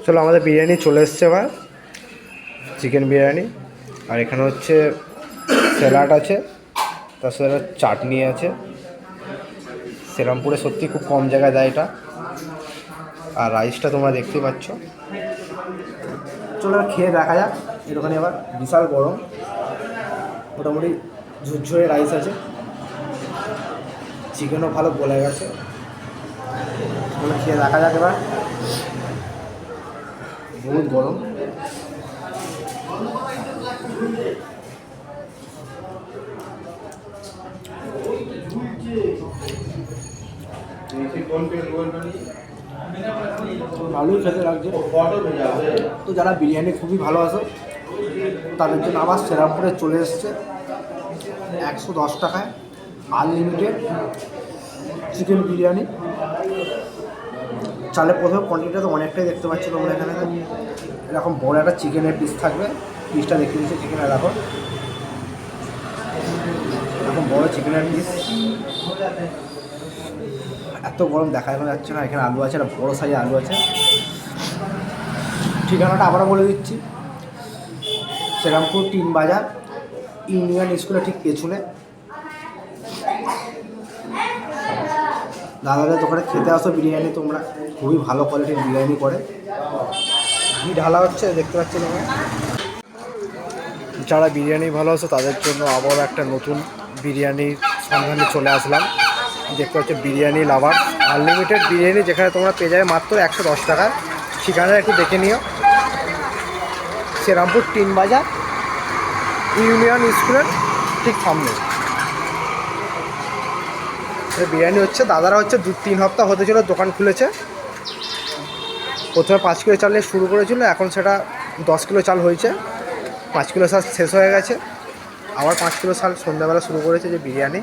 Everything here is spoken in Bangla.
চলো আমাদের বিরিয়ানি চলে এসছে এবার, চিকেন বিরিয়ানি। আর এখানে হচ্ছে স্যালাড আছে, তার সাথে চাটনি আছে। শ্রীরামপুরে সত্যি খুব কম জায়গায় দেয় এটা। আর রাইসটা তোমরা দেখতেই পাচ্ছ। চলো খেয়ে দেখা যাক একটুখানি। আবার বিশাল গরম, মোটামুটি ঝুরঝুরে রাইস আছে, চিকেনও ভালো গলে গেছে। চলো খেয়ে দেখা যাক এবার। বহুত গরম। ভালোই খেতে লাগছে। তো যারা বিরিয়ানি খুবই ভালোবাসে তাদের জন্য আবার শ্রীরামপুরে চলে এসছে 110 টাকায় আনলিমিটেড চিকেন বিরিয়ানি। চালের প্রথমে কোয়ান্টিটিটা তো অনেকটাই দেখতে পাচ্ছি তোমরা এখানে। এরকম বড় একটা চিকেনের পিস থাকবে, পিসটা দেখে দিচ্ছি চিকেনের। এরকম বড় চিকেনের পিস, এত গরম দেখা যাচ্ছে না। এখানে আলু আছে, একটা বড়ো সাইজের আলু আছে। ঠিকানাটা আবারও বলে দিচ্ছি, শ্রীরামপুর 3 বাজার, ইউনিয়ন স্কুলের ঠিক পেছনে। দাদাদের দোকানে খেতে আসো বিরিয়ানি তোমরা, খুবই ভালো কোয়ালিটির বিরিয়ানি করে। ঘি ঢালা হচ্ছে দেখতে পাচ্ছ তোমরা। যারা বিরিয়ানি ভালোবাসো তাদের জন্য আবার একটা নতুন বিরিয়ানির সন্ধানে চলে আসলাম। দেখতে পাচ্ছ বিরিয়ানি লাভার আনলিমিটেড বিরিয়ানি, যেখানে তোমরা পেয়ে যাবে মাত্র 110 টাকায়। ঠিকানাটা একটু দেখে নিও, শ্রীরামপুর 3 বাজার, ইউনিয়ন স্কুলের ঠিক সামনে। বিরিয়ানি হচ্ছে, দাদারা হচ্ছে 2-3 সপ্তাহ হতে ছিল দোকান খুলেছে। প্রথমে 5 কিলো চাল শুরু করেছিল, এখন সেটা 10 কিলো চাল হয়েছে। 5 কিলো চাল শেষ হয়ে গেছে, আবার 5 কিলো চাল সন্ধ্যাবেলা শুরু করেছে যে বিরিয়ানি।